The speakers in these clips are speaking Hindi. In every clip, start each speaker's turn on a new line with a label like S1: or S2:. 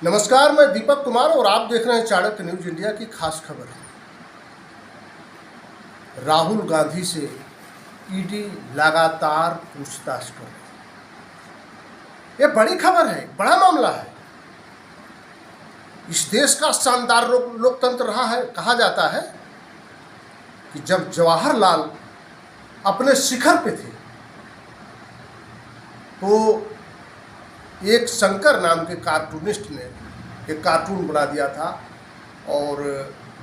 S1: नमस्कार, मैं दीपक कुमार और आप देख रहे हैं चाणक्य न्यूज इंडिया की खास खबर। राहुल गांधी से ईडी लगातार पूछताछ कर रही है। ये बड़ी खबर है, बड़ा मामला है। इस देश का शानदार लोकतंत्र रहा है। कहा जाता है कि जब जवाहरलाल अपने शिखर पे थे तो एक शंकर नाम के कार्टूनिस्ट ने एक कार्टून बना दिया था, और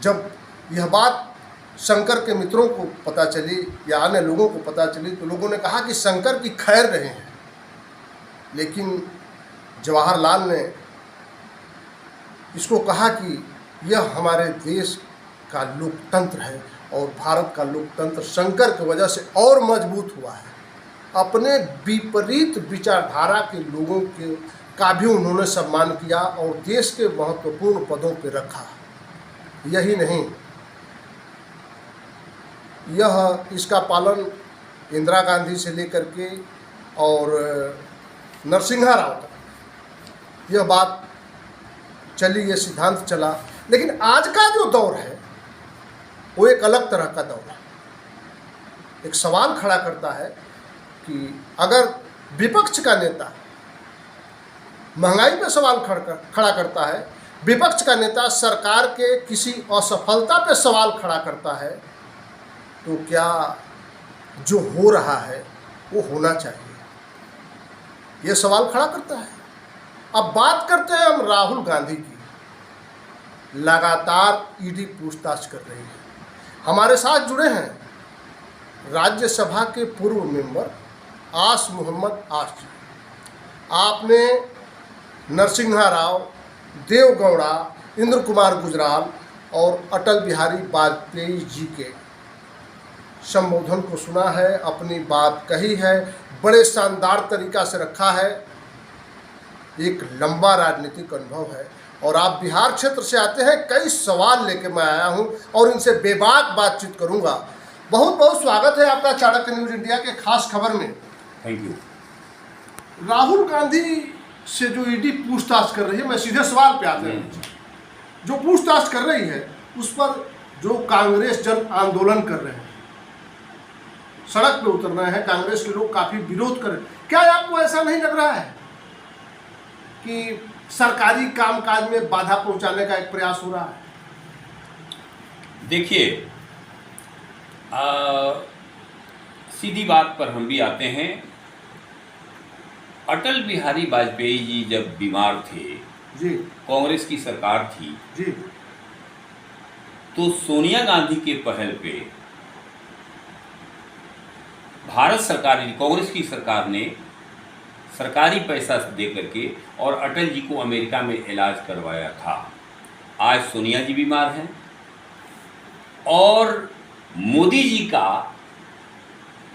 S1: जब यह बात शंकर के मित्रों को पता चली या अन्य लोगों को पता चली तो लोगों ने कहा कि शंकर की खैर रहे हैं। लेकिन जवाहरलाल ने इसको कहा कि यह हमारे देश का लोकतंत्र है और भारत का लोकतंत्र शंकर की वजह से और मजबूत हुआ है। अपने विपरीत विचारधारा के लोगों का भी उन्होंने सम्मान किया और देश के महत्वपूर्ण पदों पर रखा। यही नहीं, इसका पालन इंदिरा गांधी से लेकर के और नरसिम्हा राव तक यह बात चली, यह सिद्धांत चला। लेकिन आज का जो दौर है वो एक अलग तरह का दौर है। एक सवाल खड़ा करता है कि अगर विपक्ष का नेता महंगाई पे सवाल खड़ा करता है, विपक्ष का नेता सरकार के किसी असफलता पे सवाल खड़ा करता है, तो क्या जो हो रहा है वो होना चाहिए? ये सवाल खड़ा करता है। अब बात करते हैं हम राहुल गांधी की। लगातार ईडी पूछताछ कर रही है। हमारे साथ जुड़े हैं राज्यसभा के पूर्व मेंबर आस मोहम्मद आस जी। आपने नरसिम्हा राव, देवगौड़ा, इंद्र कुमार गुजराल और अटल बिहारी वाजपेयी जी के संबोधन को सुना है, अपनी बात कही है, बड़े शानदार तरीका से रखा है। एक लंबा राजनीतिक अनुभव है और आप बिहार क्षेत्र से आते हैं। कई सवाल लेके मैं आया हूं और इनसे बेबाक बातचीत करूंगा। बहुत बहुत स्वागत है आपका चाणक्य न्यूज इंडिया के खास खबर में।
S2: Thank you.
S1: राहुल गांधी से जो ईडी पूछताछ कर रही है, मैं सीधे सवाल पे आते हैं। जो पूछताछ कर रही है उस पर जो कांग्रेस जन आंदोलन कर रहे हैं, सड़क पे उतर रहे हैं, कांग्रेस के लोग काफी विरोध कर रहे हैं। क्या आपको ऐसा नहीं लग रहा है कि सरकारी कामकाज में बाधा पहुंचाने का एक प्रयास हो रहा है?
S2: देखिए, सीधी बात पर हम भी आते हैं। अटल बिहारी वाजपेयी जी जब बीमार थे
S1: जी,
S2: कांग्रेस की सरकार थी
S1: जी,
S2: तो सोनिया गांधी के पहल पे भारत सरकार ने, कांग्रेस की सरकार ने सरकारी पैसा दे करके और अटल जी को अमेरिका में इलाज करवाया था। आज सोनिया जी बीमार हैं और मोदी जी का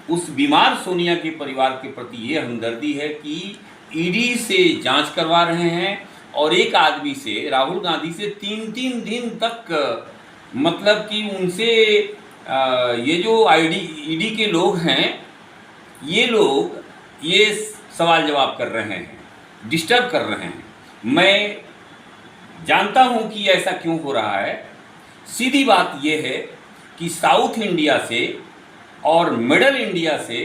S2: उस बीमार सोनिया के परिवार के प्रति ये हमदर्दी है कि ईडी से जांच करवा रहे हैं और एक आदमी से, राहुल गांधी से 3-3 दिन तक, मतलब कि उनसे ये जो ईडी के लोग हैं, ये लोग ये सवाल जवाब कर रहे हैं, डिस्टर्ब कर रहे हैं। मैं जानता हूं कि ऐसा क्यों हो रहा है। सीधी बात यह है कि साउथ इंडिया से और मिडल इंडिया से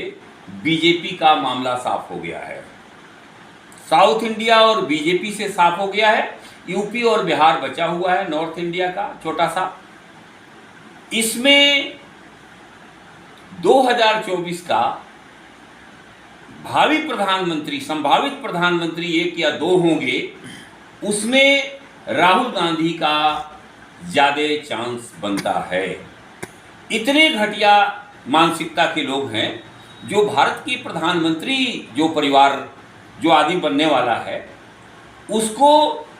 S2: बीजेपी का मामला साफ हो गया है। साउथ इंडिया और बीजेपी से साफ हो गया है। यूपी और बिहार बचा हुआ है, नॉर्थ इंडिया का छोटा सा। इसमें 2024 का भावी प्रधानमंत्री, संभावित प्रधानमंत्री 1 या 2 होंगे, उसमें राहुल गांधी का ज़्यादा चांस बनता है। इतने घटिया मानसिकता के लोग हैं जो भारत की प्रधानमंत्री, जो परिवार, जो आदमी बनने वाला है, उसको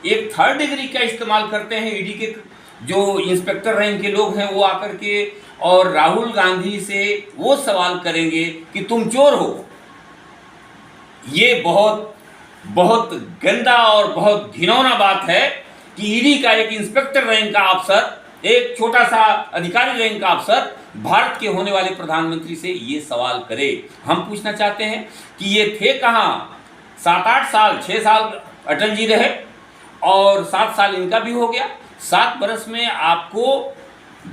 S2: एक 3rd डिग्री का इस्तेमाल करते हैं। ईडी के जो इंस्पेक्टर रैंक के लोग हैं वो आकर के और राहुल गांधी से वो सवाल करेंगे कि तुम चोर हो। ये बहुत बहुत गंदा और बहुत घिनौना बात है कि ईडी का एक इंस्पेक्टर रैंक का अफसर, एक छोटा सा अधिकारी रैंक का अफसर भारत के होने वाले प्रधानमंत्री से ये सवाल करे। हम पूछना चाहते हैं कि ये थे कहाँ? 7-8 साल, 6 साल अटल जी रहे और 7 साल इनका भी हो गया। 7 बरस में आपको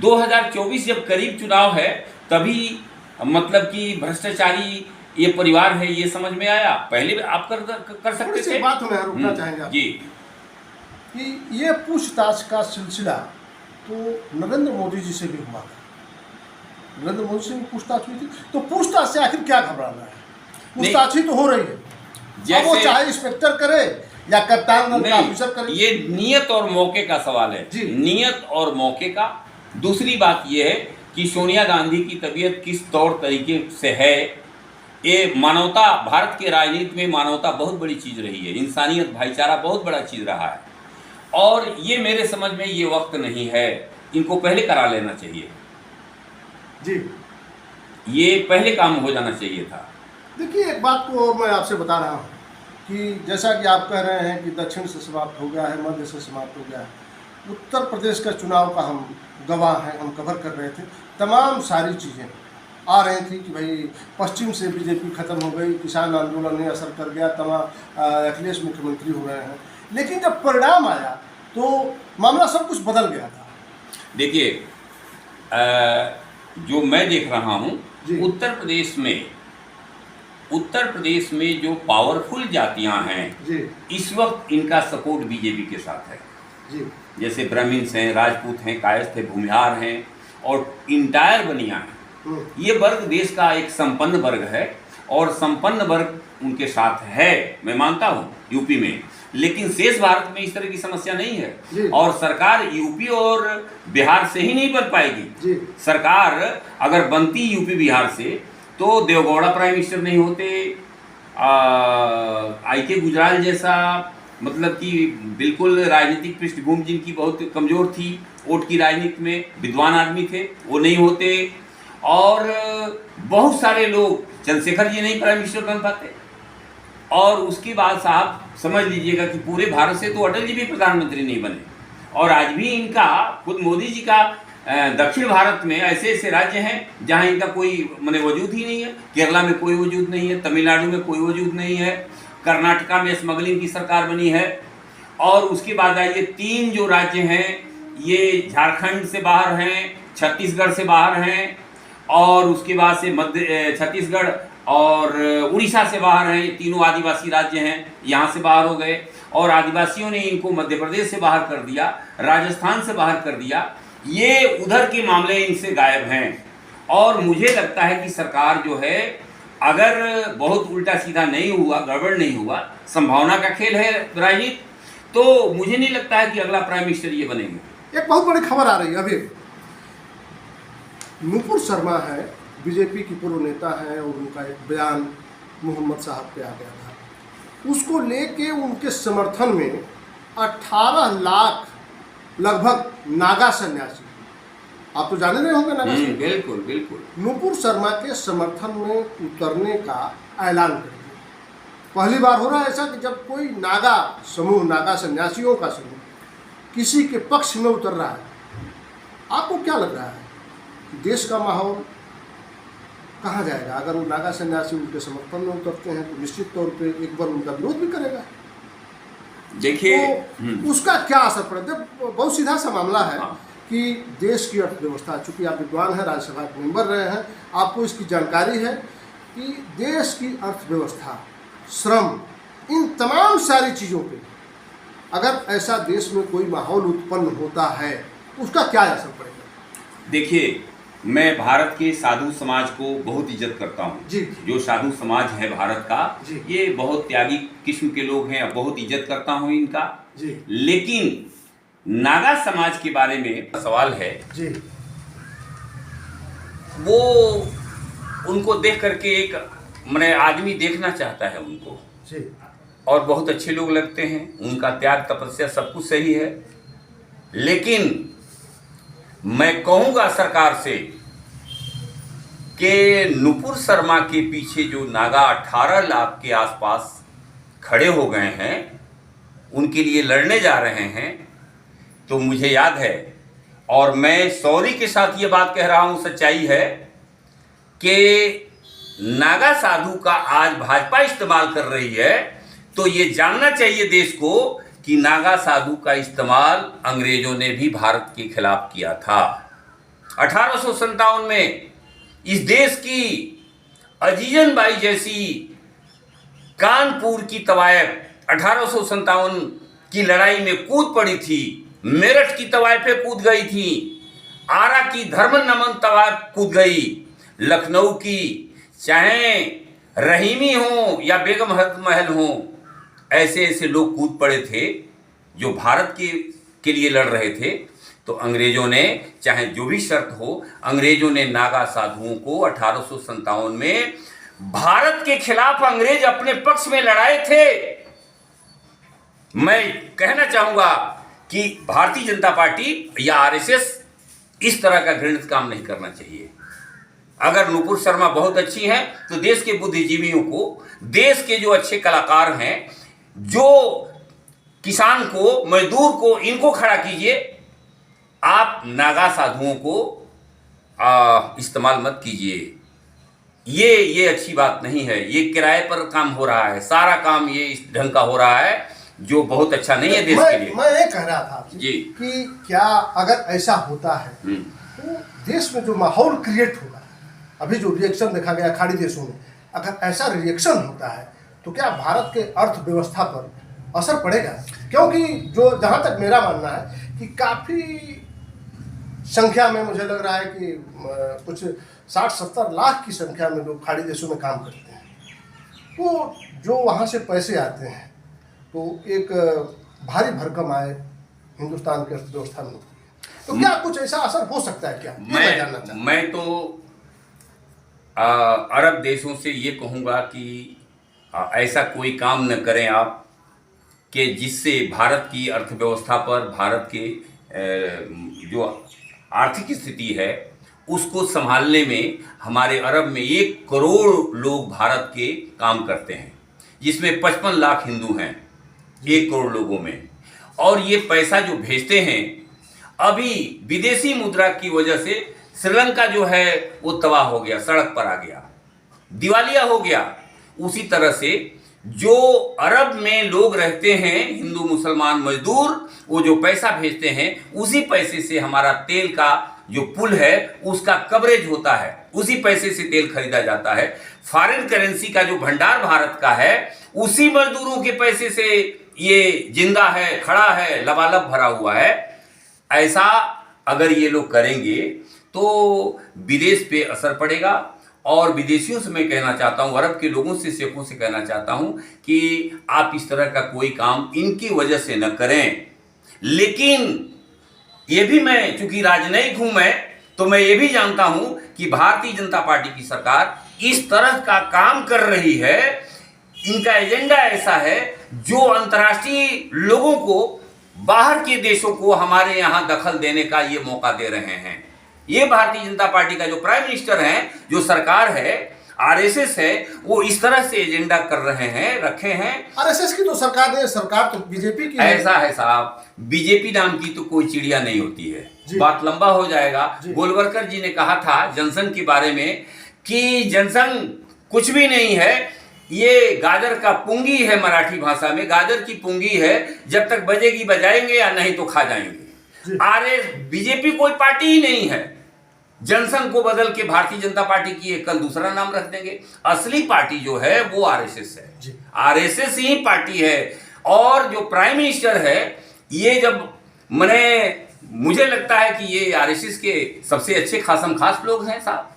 S2: 2024 जब करीब चुनाव है तभी मतलब कि भ्रष्टाचारी ये परिवार है ये समझ में आया। पहले भी आप कर सकते
S1: थोड़ी सी
S2: थे।
S1: बात हमें रुकना चाहेंगे
S2: जी
S1: कि ये पूछताछ का सिलसिला तो नरेंद्र मोदी जी से भी हुआ था, नरेंद्र मोदी से भी पूछताछ हुई थी, तो पूछताछ से आखिर क्या घबराना है? पूछताछ ही तो हो रही है। अब वो चाहे इंस्पेक्टर करे या कप्तान दल का ऑफिसर करे,
S2: ये नियत और मौके का सवाल है
S1: जी।
S2: नियत और मौके का। दूसरी बात ये है कि सोनिया गांधी की तबीयत किस तौर तरीके से है। ये मानवता, भारत के राजनीति में मानवता बहुत बड़ी चीज़ रही है, इंसानियत भाईचारा बहुत बड़ा चीज़ रहा है, और ये मेरे समझ में ये वक्त नहीं है, इनको पहले करा लेना चाहिए
S1: जी,
S2: ये पहले काम हो जाना चाहिए था।
S1: देखिए एक बात को और मैं आपसे बता रहा हूँ कि जैसा कि आप कह रहे हैं कि दक्षिण से समाप्त हो गया है, मध्य से समाप्त हो गया है, उत्तर प्रदेश का चुनाव का हम गवाह हैं, हम कवर कर रहे थे, तमाम सारी चीज़ें आ रही थी कि भाई पश्चिम से बीजेपी खत्म हो गई, किसान आंदोलन ने असर कर गया, तमाम अखिलेश मुख्यमंत्री हो रहे हैं, लेकिन जब परिणाम आया तो मामला सब कुछ बदल गया था।
S2: देखिए जो मैं देख रहा हूँ
S1: जी।
S2: उत्तर प्रदेश में जो पावरफुल जातियां हैं
S1: जी
S2: इस वक्त इनका सपोर्ट बीजेपी के साथ है।
S1: जी
S2: जैसे ब्राह्मण्स हैं, राजपूत हैं, कायस्थ हैं, भूमिहार हैं और इंटायर बनिया हैं। ये वर्ग देश का एक संपन्न वर्ग है और संपन्न वर्ग उनके साथ है, मैं मानता हूँ यूपी में, लेकिन शेष भारत में इस तरह की समस्या नहीं है और सरकार यूपी और बिहार से ही नहीं बन पाएगी। सरकार अगर बनती यूपी बिहार से तो देवगौड़ा प्राइम मिनिस्टर नहीं होते, आई.के. गुजराल जैसा मतलब कि बिल्कुल राजनीतिक पृष्ठभूमि जिनकी बहुत कमज़ोर थी, वोट की राजनीति में विद्वान आदमी थे, वो नहीं होते, और बहुत सारे लोग, चंद्रशेखर जी नहीं प्राइम मिनिस्टर बन पाते। और उसके बाद साहब समझ लीजिएगा कि पूरे भारत से तो अटल जी भी प्रधानमंत्री नहीं बने, और आज भी इनका खुद मोदी जी का दक्षिण भारत में ऐसे ऐसे राज्य हैं जहां इनका कोई माने वजूद ही नहीं है। केरला में कोई वजूद नहीं है, तमिलनाडु में कोई वजूद नहीं है, कर्नाटका में स्मगलिंग की सरकार बनी है, और उसके बाद आइए 3 जो राज्य हैं ये झारखंड से बाहर हैं, छत्तीसगढ़ से बाहर हैं, और उसके बाद से मध्य छत्तीसगढ़ और उड़ीसा से बाहर हैं। ये तीनों आदिवासी राज्य हैं, यहाँ से बाहर हो गए, और आदिवासियों ने इनको मध्य प्रदेश से बाहर कर दिया, राजस्थान से बाहर कर दिया। ये उधर के मामले इनसे गायब हैं, और मुझे लगता है कि सरकार जो है अगर बहुत उल्टा सीधा नहीं हुआ, गड़बड़ नहीं हुआ, संभावना का खेल है राजनीति, तो मुझे नहीं लगता है कि अगला प्राइम मिनिस्टर ये बनेंगे।
S1: एक बहुत बड़ी खबर आ रही है अभी, नुपुर शर्मा है, बीजेपी की पूर्व नेता है, और उनका एक बयान मोहम्मद साहब पे आ गया था, उसको लेके उनके समर्थन में 18 लाख लगभग नागा सन्यासी, आप तो जाने रहे होंगे नागा सन्यासी,
S2: बिल्कुल बिल्कुल,
S1: नुपुर शर्मा के समर्थन में उतरने का ऐलान कर दिया। पहली बार हो रहा है ऐसा कि जब कोई नागा समूह, नागा सन्यासियों का समूह किसी के पक्ष में उतर रहा है। आपको क्या लग रहा है कि देश का माहौल कहाँ जाएगा? अगर वो नागा सन्यासी उनके समर्थन में उतरते हैं तो निश्चित तौर पे एक बार उनका विरोध भी करेगा।
S2: देखिए
S1: तो उसका क्या असर पड़ेगा? बहुत सीधा सा मामला है कि देश की अर्थव्यवस्था, चूंकि आप विद्वान हैं, राज्यसभा के मेंबर रहे हैं, आपको इसकी जानकारी है कि देश की अर्थव्यवस्था, श्रम, इन तमाम सारी चीज़ों पे अगर ऐसा देश में कोई माहौल उत्पन्न होता है उसका क्या असर पड़ेगा?
S2: देखिए, मैं भारत के साधु समाज को बहुत इज्जत करता हूँ।
S1: जी।
S2: जो साधु समाज है भारत का,
S1: जी।
S2: ये बहुत त्यागी किस्म के लोग हैं, बहुत इज्जत करता हूँ इनका।
S1: जी।
S2: लेकिन नागा समाज के बारे में सवाल है
S1: जी,
S2: वो उनको देख करके एक मैंने आदमी देखना चाहता है उनको
S1: जी,
S2: और बहुत अच्छे लोग लगते हैं, उनका त्याग तपस्या सब कुछ सही है, लेकिन मैं कहूँगा सरकार से कि नुपुर शर्मा के पीछे जो नागा 18 लाख के आसपास खड़े हो गए हैं, उनके लिए लड़ने जा रहे हैं, तो मुझे याद है, और मैं सॉरी के साथ ये बात कह रहा हूँ, सच्चाई है कि नागा साधु का आज भाजपा इस्तेमाल कर रही है, तो ये जानना चाहिए देश को कि नागा साधु का इस्तेमाल अंग्रेजों ने भी भारत के खिलाफ किया था। 1857 में इस देश की अजीजन बाई जैसी कानपुर की तवायफ 1857 की लड़ाई में कूद पड़ी थी, मेरठ की तवायफें कूद गई थी, आरा की धर्मन नमन तवायफ कूद गई, लखनऊ की चाहे रहीमी हो या बेगम हक महल हो, ऐसे ऐसे लोग कूद पड़े थे जो भारत के लिए लड़ रहे थे। तो अंग्रेजों ने, चाहे जो भी शर्त हो, अंग्रेजों ने नागा साधुओं को 1857 में भारत के खिलाफ अंग्रेज अपने पक्ष में लड़ाए थे। मैं कहना चाहूंगा कि भारतीय जनता पार्टी या आरएसएस इस तरह का घृणित काम नहीं करना चाहिए। अगर नुपुर शर्मा बहुत अच्छी हैं तो देश के बुद्धिजीवियों को, देश के जो अच्छे कलाकार हैं, जो किसान को, मजदूर को, इनको खड़ा कीजिए। आप नागा साधुओं को इस्तेमाल मत कीजिए। ये अच्छी बात नहीं है। ये किराए पर काम हो रहा है, सारा काम ये इस ढंग का हो रहा है जो बहुत अच्छा नहीं है देश के लिए।
S1: मैं ये कह रहा था आपसे
S2: जी
S1: कि क्या अगर ऐसा होता है तो देश में जो माहौल क्रिएट हो रहा है, अभी जो रिएक्शन देखा गया खाड़ी देशों में, अगर ऐसा रिएक्शन होता है तो क्या भारत के अर्थव्यवस्था पर असर पड़ेगा? क्योंकि जो जहाँ तक मेरा मानना है कि काफ़ी संख्या में मुझे लग रहा है कि कुछ 60-70 लाख की संख्या में लोग खाड़ी देशों में काम करते हैं, तो जो वहाँ से पैसे आते हैं तो एक भारी भरकम आय हिंदुस्तान की अर्थव्यवस्था में होती है। तो क्या कुछ ऐसा असर हो सकता है क्या? मैं जानना चाहता हूं।
S2: मैं तो अरब देशों से ये कहूँगा कि ऐसा कोई काम न करें आप कि जिससे भारत की अर्थव्यवस्था पर, भारत के जो आर्थिक स्थिति है उसको संभालने में हमारे अरब में 1 करोड़ लोग भारत के काम करते हैं, जिसमें 55 लाख हिंदू हैं 1 करोड़ लोगों में। और ये पैसा जो भेजते हैं, अभी विदेशी मुद्रा की वजह से श्रीलंका जो है वो तबाह हो गया, सड़क पर आ गया, दिवालिया हो गया। उसी तरह से जो अरब में लोग रहते हैं, हिंदू मुसलमान मजदूर, वो जो पैसा भेजते हैं उसी पैसे से हमारा तेल का जो पुल है उसका कवरेज होता है, उसी पैसे से तेल खरीदा जाता है। फॉरेन करेंसी का जो भंडार भारत का है उसी मजदूरों के पैसे से ये जिंदा है, खड़ा है, लबालब भरा हुआ है। ऐसा अगर ये लोग करेंगे तो विदेश पे असर पड़ेगा। और विदेशियों से मैं कहना चाहता हूँ, अरब के लोगों से, शेखों से कहना चाहता हूँ कि आप इस तरह का कोई काम इनकी वजह से न करें। लेकिन ये भी, मैं चूंकि राजनयिक हूँ मैं, तो मैं ये भी जानता हूँ कि भारतीय जनता पार्टी की सरकार इस तरह का काम कर रही है, इनका एजेंडा ऐसा है जो अंतर्राष्ट्रीय लोगों को, बाहर के देशों को हमारे यहाँ दखल देने का ये मौका दे रहे हैं। ये भारतीय जनता पार्टी का जो प्राइम मिनिस्टर हैं, जो सरकार है, आरएसएस है, वो इस तरह से एजेंडा कर रहे हैं, रखे हैं।
S1: आरएसएस की तो सरकार नहीं है, सरकार तो बीजेपी की है।
S2: ऐसा है साहब, बीजेपी नाम की तो कोई चिड़िया नहीं होती है। बात लंबा हो जाएगा। गोलवलकर जी ने कहा था जनसंघ के बारे में कि जनसंघ कुछ भी नहीं है, ये गाजर का पुंगी है, मराठी भाषा में गाजर की पुंगी है, जब तक बजेगी बजाएंगे या नहीं तो खा जाएंगे। बीजेपी कोई पार्टी ही नहीं है। जनसंघ को बदल के भारतीय जनता पार्टी की कल दूसरा नाम रख देंगे। असली पार्टी जो है वो आरएसएस है, आरएसएस ही पार्टी है। और जो प्राइम मिनिस्टर है, ये जब मुझे लगता है कि ये आरएसएस के सबसे अच्छे खासम खास लोग हैं साहब।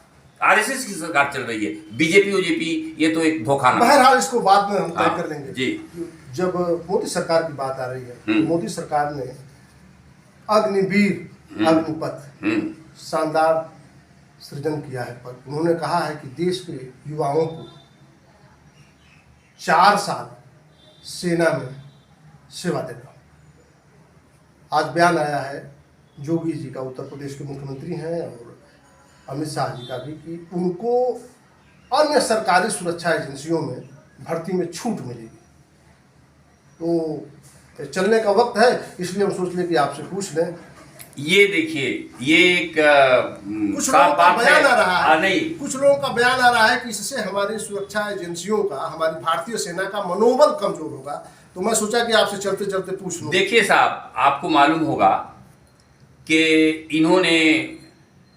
S2: आरएसएस की सरकार चल रही है, बीजेपी ओजेपी ये तो एक धोखा ना।
S1: बहरहाल इसको बाद में हम तय कर लेंगे।
S2: जी,
S1: जब मोदी सरकार की बात आ रही है, मोदी सरकार ने अग्निवीर, अग्निपथ शानदार सृजन किया है। पर उन्होंने कहा है कि देश के युवाओं को 4 साल सेना में सेवा देना। आज बयान आया है योगी जी का, उत्तर प्रदेश के मुख्यमंत्री हैं, और अमित शाह जी का भी, कि उनको अन्य सरकारी सुरक्षा एजेंसियों में भर्ती में छूट मिलेगी। तो चलने का वक्त है, इसलिए हम सोच लें कि आपसे पूछ लें।
S2: ये देखिए, ये एक
S1: कुछ लोगों का बयान आ रहा है,
S2: नहीं,
S1: कुछ लोगों का बयान आ रहा है कि इससे हमारी सुरक्षा एजेंसियों का, हमारी भारतीय सेना का मनोबल कमजोर होगा। तो मैं सोचा कि आपसे चलते चलते पूछ लूं।
S2: देखिए साहब, आपको मालूम होगा कि इन्होंने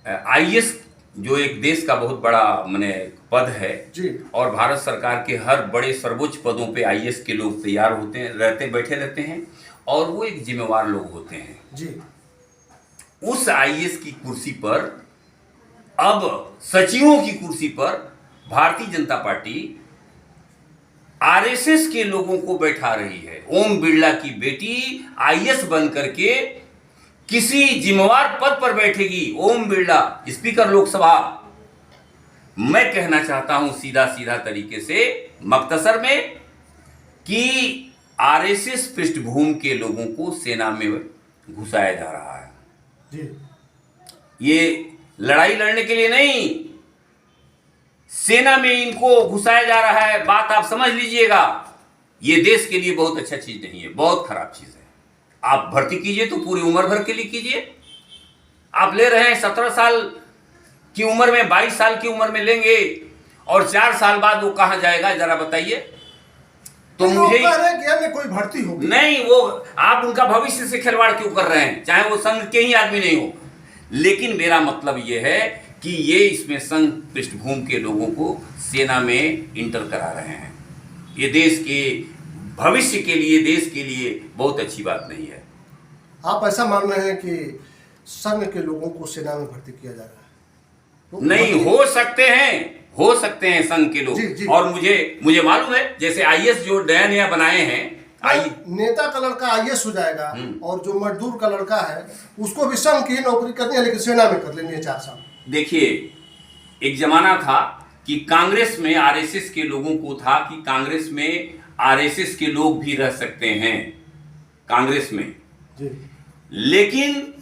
S2: आईएएस जो एक देश का बहुत बड़ा माने पद है
S1: जी।
S2: और भारत सरकार के हर बड़े सर्वोच्च पदों पे आईएएस के लोग तैयार होते हैं, बैठे रहते हैं और वो एक जिम्मेवार लोग होते हैं
S1: जी।
S2: उस आईएएस की कुर्सी पर अब सचिवों की कुर्सी पर भारतीय जनता पार्टी आरएसएस के लोगों को बैठा रही है। ओम बिरला की बेटी आईएएस बन करके किसी जिम्मेवार पद पर बैठेगी। ओम बिरला स्पीकर लोकसभा। मैं कहना चाहता हूं सीधा सीधा तरीके से मख्तसर में कि आरएसएस पृष्ठभूमि के लोगों को सेना में घुसाया जा रहा है
S1: जी।
S2: ये लड़ाई लड़ने के लिए नहीं, सेना में इनको घुसाया जा रहा है। बात आप समझ लीजिएगा, ये देश के लिए बहुत अच्छा चीज नहीं है, बहुत खराब चीज है। आप भर्ती कीजिए तो पूरी उम्र भर के लिए कीजिए। आप ले रहे हैं 17 साल की उम्र में, 22 साल की उम्र में लेंगे और 4 साल बाद वो कहां जाएगा जरा बताइए। तो मुझे
S1: कह रहे हैं कि हमें कोई भर्ती हो
S2: नहीं, वो आप उनका भविष्य से खिलवाड़ क्यों कर रहे हैं, चाहे वो संघ के ही आदमी नहीं हो। लेकिन मेरा मतलब ये है कि ये इसमें संघ पृष्ठभूमि के लोगों को सेना में इंटर करा रहे हैं। ये देश के भविष्य के लिए, देश के लिए बहुत अच्छी बात नहीं है।
S1: आप ऐसा मान रहे हैं कि संघ के लोगों को सेना में भर्ती किया जा रहा है? तो
S2: नहीं, हो सकते हैं संघ के लोग।
S1: जी, जी।
S2: और मुझे मालूम है, जैसे आईएएस जो नया बनाए हैं,
S1: नेता का लड़का आईएएस हो जाएगा और जो मजदूर का लड़का है उसको भी संघ की नौकरी करनी है, लेकिन सेना में कर लेनी है 4 साल।
S2: देखिए, एक जमाना था कि कांग्रेस में आरएसएस के लोगों को था कि कांग्रेस में आरएसएस के लोग भी रह सकते हैं कांग्रेस में
S1: जी।
S2: लेकिन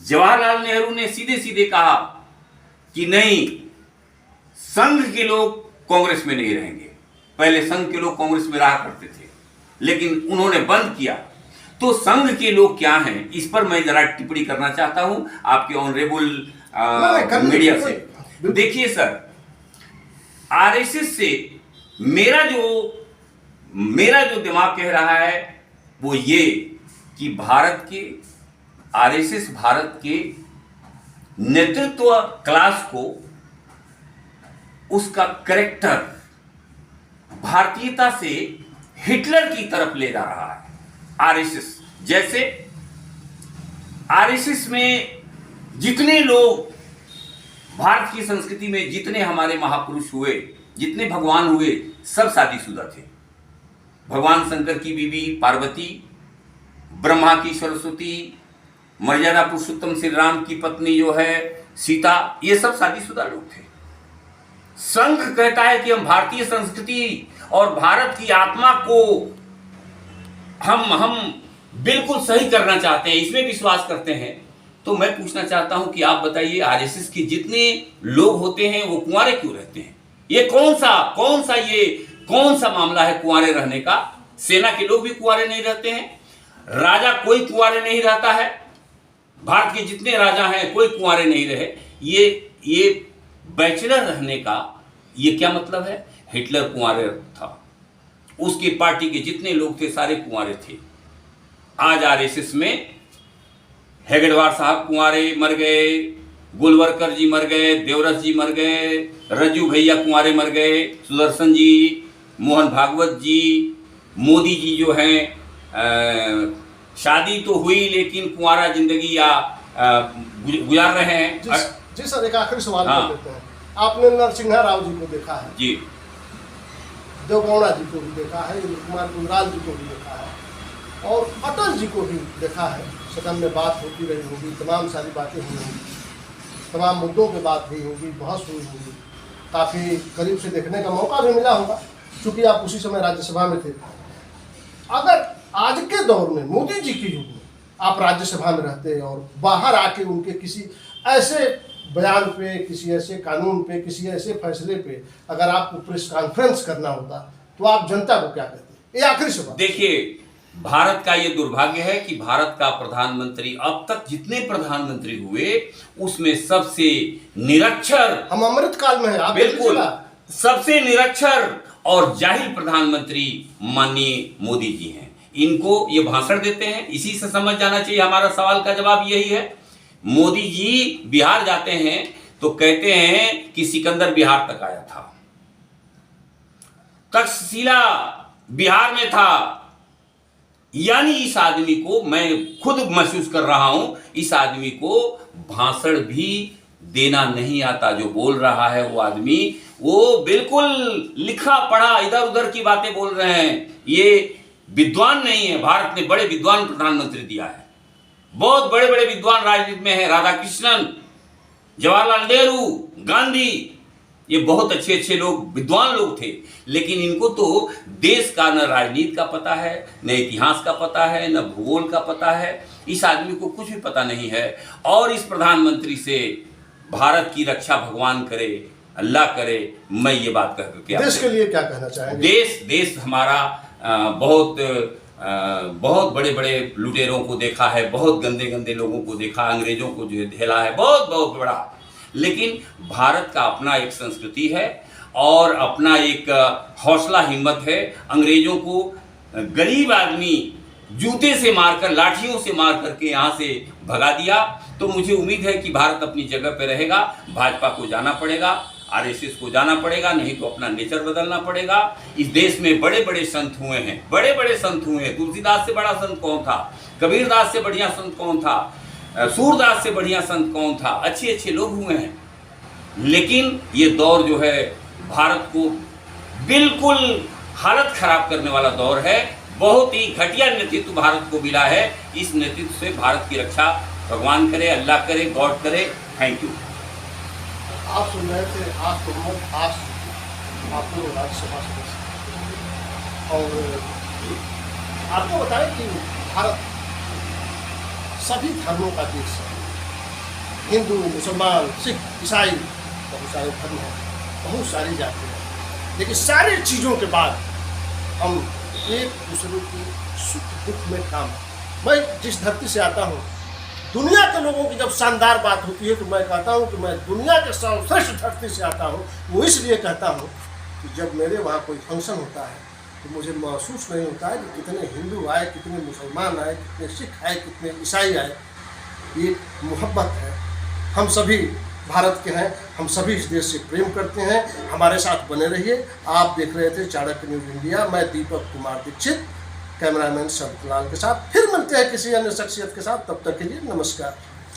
S2: जवाहरलाल नेहरू ने सीधे सीधे कहा कि नहीं, संघ के लोग कांग्रेस में नहीं रहेंगे। पहले संघ के लोग कांग्रेस में रहा करते थे, लेकिन उन्होंने बंद किया। तो संघ के लोग क्या हैं, इस पर मैं जरा टिप्पणी करना चाहता हूं आपके ऑनरेबल मीडिया से। देखिए सर, आरएसएस से मेरा जो दिमाग कह रहा है वो ये कि आरएसएस भारत के नेतृत्व क्लास को, उसका कैरेक्टर भारतीयता से हिटलर की तरफ ले जा रहा है। आरएसएस जैसे आरएसएस में जितने लोग भारत की संस्कृति में, जितने हमारे महापुरुष हुए, जितने भगवान हुए, सब शादीशुदा थे। भगवान शंकर की बीवी पार्वती, ब्रह्मा की सरस्वती, मर्यादा पुरुषोत्तम श्री राम की पत्नी जो है सीता, ये सब शादीशुदा लोग थे। संघ कहता है कि हम भारतीय संस्कृति और भारत की आत्मा को हम बिल्कुल सही करना चाहते हैं, इसमें विश्वास करते हैं। तो मैं पूछना चाहता हूं कि आप बताइए, आरएसएस के जितने लोग होते हैं वो कुंवारे क्यों रहते हैं? ये कौन सा मामला है कुंवारे रहने का? सेना के लोग भी कुंवारे नहीं रहते हैं, राजा कोई कुंवारे नहीं रहता है, भारत के जितने राजा हैं कोई कुंवारे नहीं रहे। ये बैचलर रहने का ये क्या मतलब है? हिटलर कुंवारे था, उसकी पार्टी के जितने लोग थे सारे कुंवारे थे। आज आरएसएस में हेगड़वार साहब कुंवारे मर गए, गोलवरकर जी मर गए, देवरस जी मर गए, रज्जू भैया कुंवारे मर गए, सुदर्शन जी, मोहन भागवत जी, मोदी जी जो हैं शादी तो हुई लेकिन कुंवारा जिंदगी या गुजार रहे हैं।
S1: जी सर, एक आखिरी सवाल कर लेते हैं। आपने नरसिंहा राव जी को देखा है
S2: जी,
S1: देवगौड़ा जी को भी देखा है, कुमार गुजराल जी को भी देखा है और अटल जी को भी देखा है। सदन में बात होती रही होगी, तमाम सारी बातें हुई होंगी, तमाम मुद्दों पे बात हुई होगी, बहस हुई होगी, काफ़ी करीब से देखने का मौका भी मिला होगा, क्योंकि आप उसी समय राज्यसभा में थे। अगर आज के दौर में, मोदी जी के युग में, आप राज्यसभा में रहते और बाहर आके उनके किसी ऐसे बयान पे, किसी ऐसे कानून पे, किसी ऐसे फैसले पे अगर आपको प्रेस कॉन्फ्रेंस करना होता, तो आप जनता को क्या कहते? ये आखिरी सवाल।
S2: देखिए, भारत का ये दुर्भाग्य है कि भारत का प्रधानमंत्री, अब तक जितने प्रधानमंत्री हुए उसमें सबसे निरक्षर,
S1: हम अमृत काल में हैं, आप
S2: बिल्कुल सबसे निरक्षर और जाहिल प्रधानमंत्री माननीय मोदी जी हैं। इनको ये भाषण देते हैं, इसी से समझ जाना चाहिए। हमारा सवाल का जवाब यही है। मोदी जी बिहार जाते हैं तो कहते हैं कि सिकंदर बिहार तक आया था, तक्षशिला बिहार में था। यानी इस आदमी को, मैं खुद महसूस कर रहा हूं, इस आदमी को भाषण भी देना नहीं आता। जो बोल रहा है वो आदमी, वो बिल्कुल लिखा पढ़ा इधर उधर की बातें बोल रहे हैं। ये विद्वान नहीं है। भारत ने बड़े विद्वान प्रधानमंत्री दिया है, बहुत बड़े बड़े विद्वान राजनीति में है। राधाकृष्णन, जवाहरलाल नेहरू, गांधी, ये बहुत अच्छे अच्छे लोग, विद्वान लोग थे। लेकिन इनको तो देश का न राजनीति का पता है, न इतिहास का पता है, न भूगोल का पता है। इस आदमी को कुछ भी पता नहीं है। और इस प्रधानमंत्री से भारत की रक्षा भगवान करे, अल्लाह करे। मैं ये बात कह करके
S1: देश के लिए क्या कहना चाहेंगे?
S2: देश हमारा बहुत बड़े बड़े लुटेरों को देखा है, बहुत गंदे गंदे लोगों को देखा, अंग्रेजों को जो झेला है, बहुत बहुत बड़ा। लेकिन भारत का अपना एक संस्कृति है और अपना एक हौसला हिम्मत है। अंग्रेजों को गरीब आदमी जूते से मारकर, लाठियों से मार करके यहाँ से भगा दिया। तो मुझे उम्मीद है कि भारत अपनी जगह पे रहेगा। भाजपा को जाना पड़ेगा, आरएसएस को जाना पड़ेगा, नहीं तो अपना नेचर बदलना पड़ेगा। इस देश में बड़े बड़े संत हुए हैं, बड़े बड़े संत हुए हैं। तुलसीदास से बड़ा संत कौन था? कबीरदास से बढ़िया संत कौन था? सूरदास से बढ़िया संत कौन था? अच्छे अच्छे लोग हुए हैं। लेकिन ये दौर जो है भारत को बिल्कुल हालत खराब करने वाला दौर है। बहुत ही घटिया नेतृत्व भारत को मिला है। इस नेतृत्व से भारत की रक्षा भगवान करे, अल्लाह करे, गॉड करे। Thank you.
S1: आप सुन रहे थे आज मोहम्मद आस, आप लोग राज्यसभा सदस्य, और आपको बताएं कि भारत सभी धर्मों का देश है। हिंदू, मुसलमान, सिख, ईसाई, बहुत सारे धर्म हैं, बहुत सारी जातियाँ हैं। लेकिन सारी चीज़ों के बाद हम एक दूसरे की सुख दुख में काम। मैं जिस धरती से आता हूँ, दुनिया के लोगों की जब शानदार बात होती है तो मैं कहता हूँ कि मैं दुनिया के सर्वश्रेष्ठ धरती से आता हूँ। वो इसलिए कहता हूँ कि जब मेरे वहाँ कोई फंक्शन होता है तो मुझे महसूस नहीं होता है कि कितने हिंदू आए, कितने मुसलमान आए, कितने सिख आए, कितने ईसाई आए। ये मोहब्बत है। हम सभी भारत के हैं, हम सभी इस देश से प्रेम करते हैं। हमारे साथ बने रहिए। आप देख रहे थे चाणक्य न्यूज़ इंडिया। मैं दीपक कुमार दीक्षित, कैमरामैन शब्दलाल के साथ। फिर मिलते हैं किसी अन्य शख्सियत के साथ। तब तक के लिए नमस्कार।